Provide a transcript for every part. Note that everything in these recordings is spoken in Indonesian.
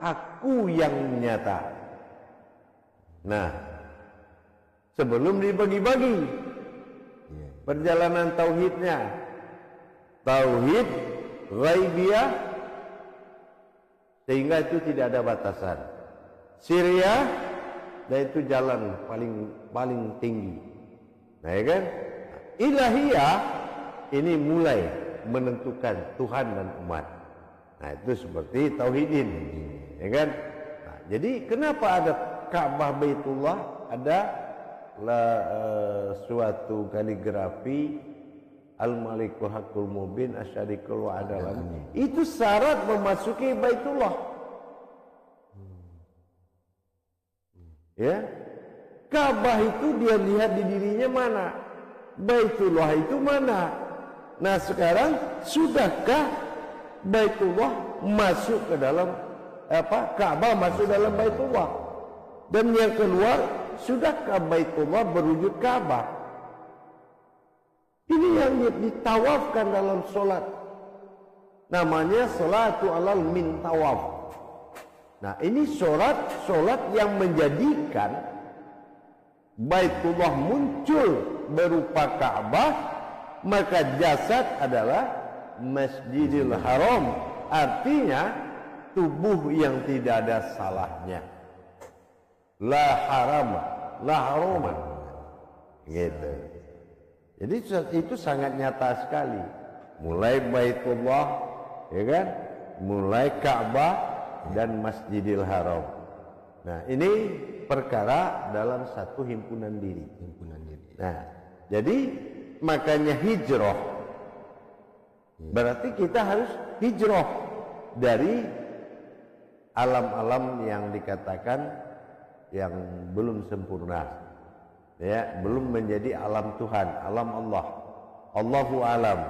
aku yang nyata. Nah, sebelum dibagi-bagi perjalanan tauhidnya, tauhid ghaibiyah, sehingga itu tidak ada batasan. Syria, dan itu jalan paling tinggi. Nah, ya kan? Ilahiyah ini mulai menentukan Tuhan dan umat. Nah, itu seperti tauhidin, ya kan? Nah, jadi kenapa ada Ka'bah Baitullah, ada suatu kaligrafi Al-Malikul Haqqul Mubin Asyarikul Wa'adalan. Itu syarat memasuki Baitullah. Ya, Ka'bah itu dia lihat di dirinya mana, Baitullah itu mana. Nah, sekarang sudahkah Baitullah masuk ke dalam Ka'bah masuk dalam Baitullah? Dan yang keluar, sudahkah Baitullah berwujud Ka'bah? Ini yang ditawafkan dalam solat, namanya salatu alal min tawaf. Nah, ini solat yang menjadikan Baitullah muncul berupa Ka'bah, maka jasad adalah Masjidil Haram, artinya tubuh yang tidak ada salahnya. La harama, la haroma, gitu. Jadi itu sangat nyata sekali. Mulai Baitullah, ya kan? Mulai Ka'bah dan Masjidil Haram. Nah, ini perkara dalam satu himpunan diri. Nah, jadi makanya hijrah. Berarti kita harus hijrah dari alam-alam yang dikatakan yang belum sempurna, ya, belum menjadi alam Tuhan, alam Allah, Allahu alam.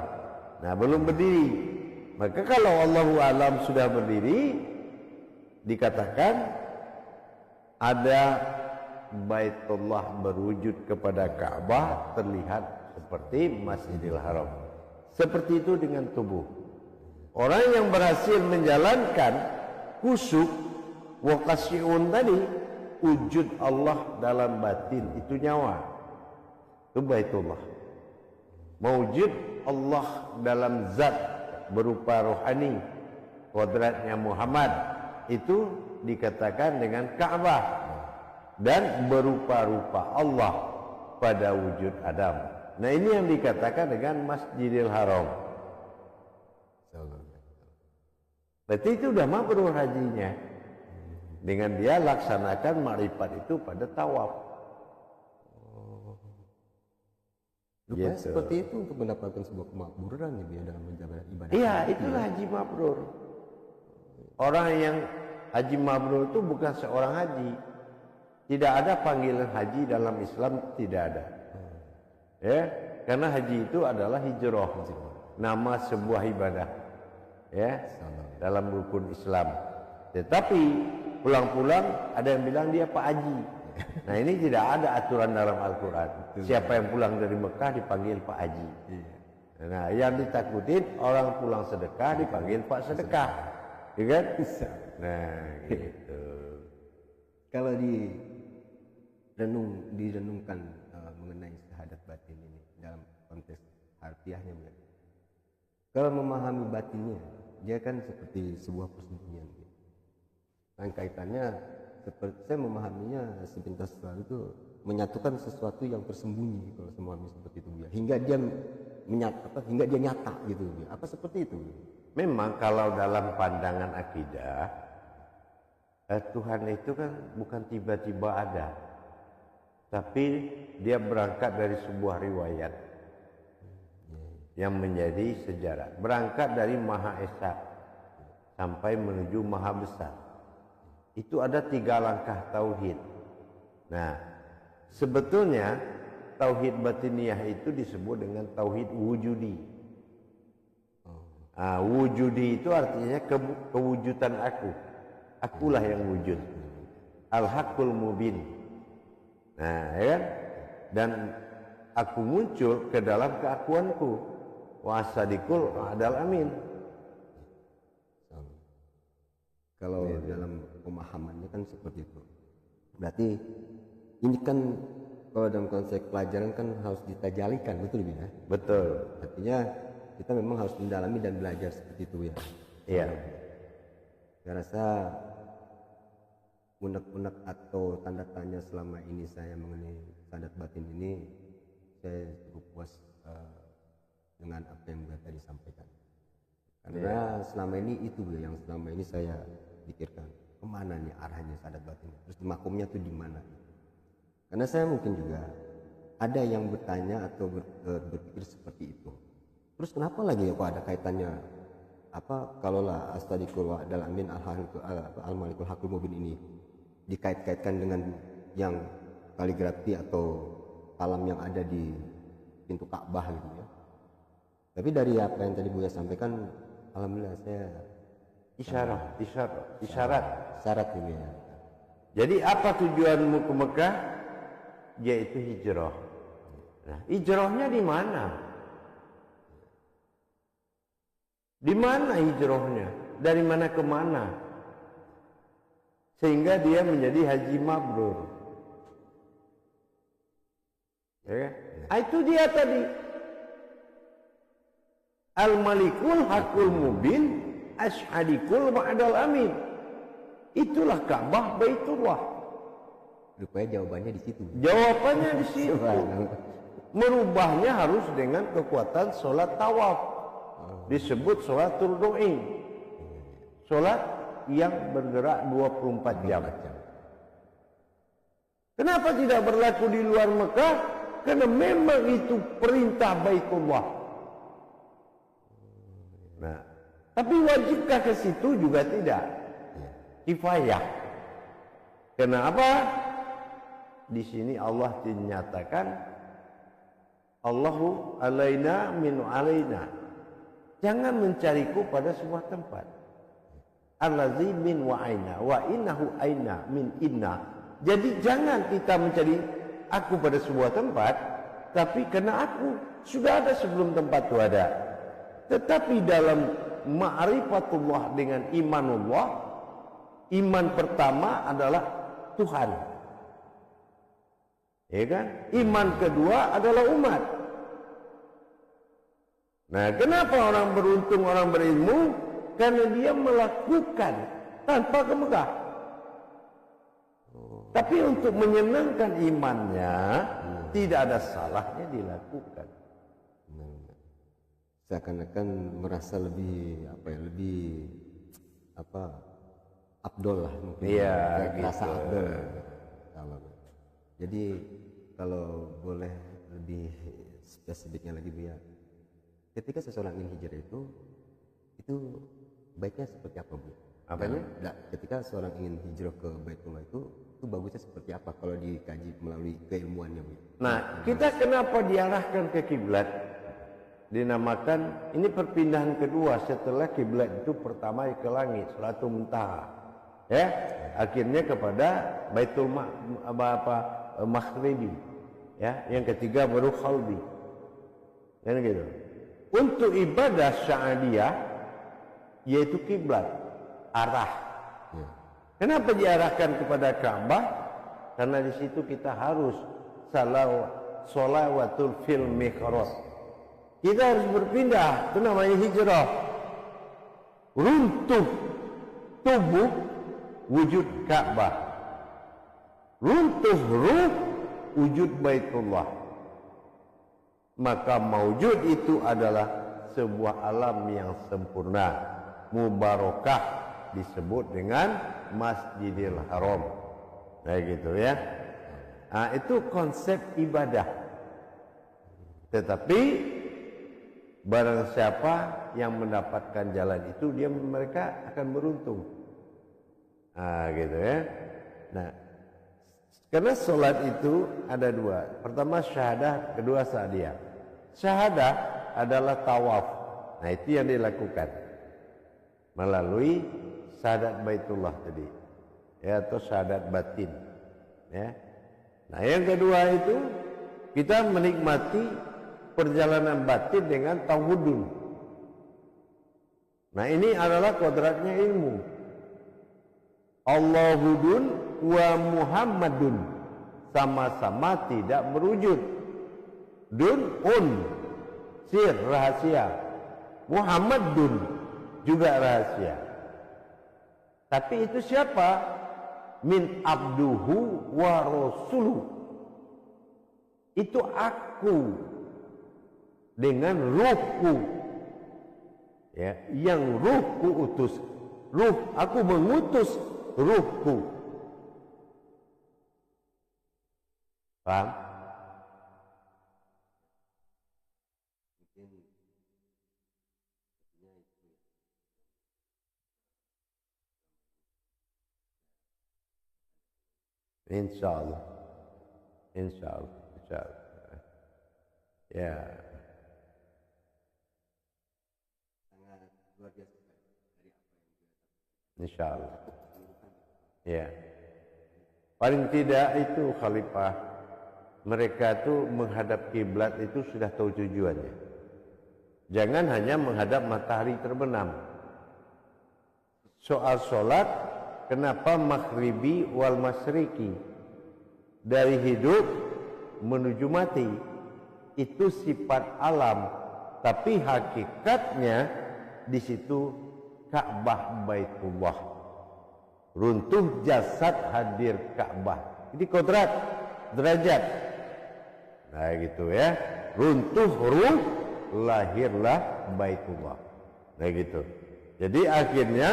Nah, belum berdiri. Maka kalau Allahu alam sudah berdiri, dikatakan ada Baitullah berwujud kepada Ka'bah, terlihat seperti Masjidil Haram. Seperti itu dengan tubuh. Orang yang berhasil menjalankan khusyuk wa khasyi'un tadi, wujud Allah dalam batin, itu nyawa, itu Baitullah. Mewujud Allah dalam zat berupa rohani, kodratnya Muhammad, itu dikatakan dengan Ka'bah. Dan berupa-rupa Allah pada wujud Adam. Nah, ini yang dikatakan dengan Masjidil Haram. Berarti itu sudah mabrur hajinya. Dengan dia laksanakan makrifat itu pada tawaf. Rupanya seperti itu untuk mendapatkan sebuah kemakmuran ya dalam menjalankan ibadah. Iya, itulah haji mabrur. Orang yang haji mabrur itu bukan seorang haji. Tidak ada panggilan haji dalam Islam, tidak ada. Ya, karena haji itu adalah hijrah, nama sebuah ibadah. Ya, dalam rukun Islam. Tetapi pulang-pulang ada yang bilang dia Pak Haji. Nah, ini tidak ada aturan dalam Al-Quran. Siapa yang pulang dari Mekah dipanggil Pak Haji. Nah, yang ditakutin orang pulang sedekah dipanggil Pak Sedekah, ya kan? Nah, gitu. Kalau direnungkan mengenai syahadat batin ini dalam konteks harfiahnya, kalau memahami batinnya, dia kan seperti sebuah persembunyian. Dan kaitannya, seperti saya memahaminya sepintas selalu itu menyatukan sesuatu yang tersembunyi, kalau semua seperti itu, hingga dia nyata gitu. Apa seperti itu? Memang kalau dalam pandangan akidah, Tuhan itu kan bukan tiba-tiba ada, tapi dia berangkat dari sebuah riwayat yang menjadi sejarah. Berangkat dari Maha Esa sampai menuju Maha Besar. Itu ada 3 langkah tauhid. Nah, sebetulnya tauhid batiniah itu disebut dengan tauhid wujudi. Wujudi itu artinya kewujudan aku. Akulah yang wujud. Al-Haqqul Mubin. Nah, ya kan? Dan aku muncul ke dalam keakuanku. Wa asadikul adal amin. Kalau dalam pemahamannya kan seperti itu. Berarti ini kan kalau dalam konsep pelajaran kan harus ditajalikan, betul ya? Betul. Artinya kita memang harus mendalami dan belajar seperti itu ya. Iya. Saya rasa unek-unek atau tanda tanya selama ini saya mengenai syahadat batin ini, saya cukup puas dengan apa yang Buya tadi sampaikan. Karena selama ini itu yang selama ini saya pikirkan, kemana nih arahnya syahadat batin, terus makomnya tuh di mana? Karena saya mungkin juga ada yang bertanya atau berpikir seperti itu. Terus kenapa lagi ya kok ada kaitannya apa kalaulah astagfirullah wa adalah amin al-malikul hakul mubin ini dikait-kaitkan dengan yang kaligrafi atau kalam yang ada di pintu Ka'bah gitu ya. Tapi dari apa yang tadi Buya sampaikan, alhamdulillah saya isyarat ini ya. Jadi apa tujuanmu ke Mekah? Yaitu hijrah. Nah, hijrahnya di mana? Di mana hijrahnya? Dari mana ke mana? Sehingga dia menjadi haji mabrur. Ya. Itu dia tadi. Al-Malikul Hakul Mubin Ash'adikul Ma'adal Amin. Itulah Ka'bah Baitullah. Rupanya jawabannya di situ. Jawabannya di situ. Merubahnya harus dengan kekuatan sholat tawaf. Disebut sholatul du'i. Sholat yang bergerak 24 jam. Kenapa tidak berlaku di luar Mekah? Karena memang itu perintah Baitullah. Nah, tapi wajibkah ke situ juga tidak? Kifayah. Kenapa? Di sini Allah dinyatakan Allahu alaina min alaina. Jangan mencariku pada sebuah tempat. Allazi min wa aina wa innahu aina min inna. Jadi jangan kita mencari aku pada sebuah tempat, tapi karena aku sudah ada sebelum tempat itu ada. Tetapi dalam ma'rifatullah dengan imanullah, iman pertama adalah Tuhan. Ya kan? Iman kedua adalah umat. Nah, kenapa orang beruntung, orang berilmu? Karena dia melakukan tanpa ke Mekah. Tapi untuk menyenangkan imannya, tidak ada salahnya dilakukan. Seakan-akan merasa lebih abdol lah mungkin. Iya, rasa gitu. abdol. Jadi kalau boleh lebih spesifiknya lagi Bu ya, ketika seseorang ingin hijrah itu baiknya seperti apa Bu? Apanya? Ketika seorang ingin hijrah ke Baitullah itu bagusnya seperti apa kalau dikaji melalui keilmuannya Bu? Nah, kita kenapa diarahkan ke kiblat? Dinamakan ini perpindahan kedua setelah kiblat itu pertama ke langit, Sholatul Muntaha. Ya, akhirnya kepada Baitul Maghribi. Ya, yang ketiga baru Khalbi. Kan gitu. Untuk ibadah sya'adiyah yaitu kiblat, arah. Ya. Kenapa diarahkan kepada Ka'bah? Karena di situ kita harus shalawatul fil mihrab. Kita harus berpindah, itu namanya hijrah. Runtuh tubuh wujud Ka'bah, runtuh ruh wujud Baitullah. Maka maujud itu adalah sebuah alam yang sempurna, mubarakah, disebut dengan Masjidil Haram. Kayak gitu ya. Nah, itu konsep ibadah. Tetapi barang siapa yang mendapatkan jalan itu, mereka akan beruntung. Nah, gitu ya. Nah, karena sholat itu ada dua. Pertama syahadah, kedua sa'diyah. Syahadah adalah tawaf. Nah, itu yang dilakukan melalui syahadat Baitullah tadi, ya, atau syahadat batin. Ya. Nah, yang kedua itu kita menikmati perjalanan batin dengan tawudun. Nah, ini adalah kodratnya ilmu. Allahudun wa Muhammadun, sama-sama tidak berwujud. Dun, sir, rahasia. Muhammadun, juga rahasia. Tapi itu siapa? Min abduhu wa rasuluh. Itu aku dengan ruhku, ya, yang ruhku utus. Aku mengutus ruhku. Paham? Insyaallah. Insyaallah. Insyaallah. Ya. Sangat luar biasa dari apa yang Insyaallah. Ya. Paling tidak itu khalifah, mereka tuh menghadap kiblat itu sudah tahu tujuannya. Jangan hanya menghadap matahari terbenam. Soal sholat, kenapa maghribi wal masriki? Dari hidup menuju mati. Itu sifat alam, tapi hakikatnya di situ Ka'bah Baitullah. Runtuh jasad, hadir Ka'bah. Ini kodrat, derajat. Nah gitu ya. Runtuh ruh, lahirlah Baitullah. Nah gitu. Jadi akhirnya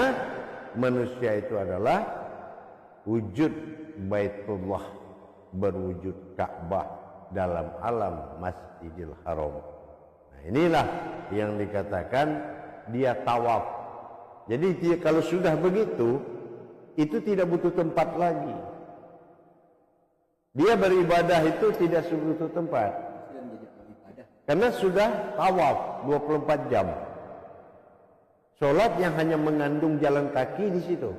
manusia itu adalah wujud Baitullah, berwujud Ka'bah dalam alam Masjidil Haram. Nah inilah yang dikatakan dia tawaf. Jadi dia, kalau sudah begitu, itu tidak butuh tempat lagi. Dia beribadah itu tidak butuh tempat. Karena sudah tawaf 24 jam. Sholat yang hanya mengandung jalan kaki di situ.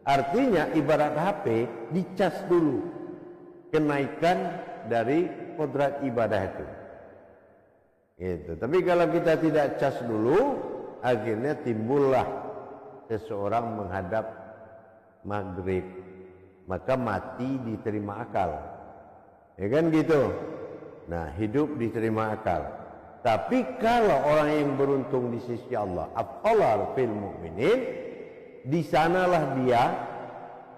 Artinya ibarat HP dicas dulu kenaikan dari kodrat ibadah itu. Gitu. Tapi kalau kita tidak cas dulu, akhirnya timbullah seseorang menghadap maghrib, maka mati diterima akal. Ya kan gitu. Nah, hidup diterima akal. Tapi kalau orang yang beruntung di sisi Allah, afdal fil mu'minin, di sanalah dia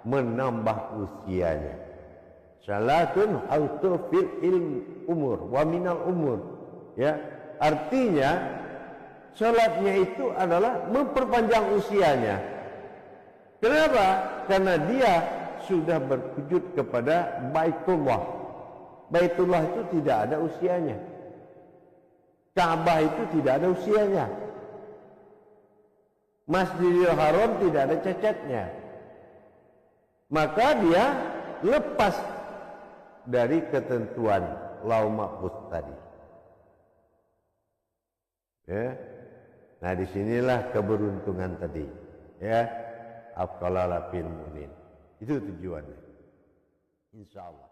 menambah usianya. Salatun autu fil ilm umur wa minal umur. Ya, artinya salatnya itu adalah memperpanjang usianya. Kenapa? Karena dia sudah berwujud kepada Baitullah. Baitullah itu tidak ada usianya. Ka'bah itu tidak ada usianya. Masjidil Haram tidak ada cacatnya. Maka dia lepas dari ketentuan Lauh Mahfuz tadi. Ya. Nah, disinilah keberuntungan tadi. Ya. Afqalala fil mu'min. Itu tujuannya. Insyaallah.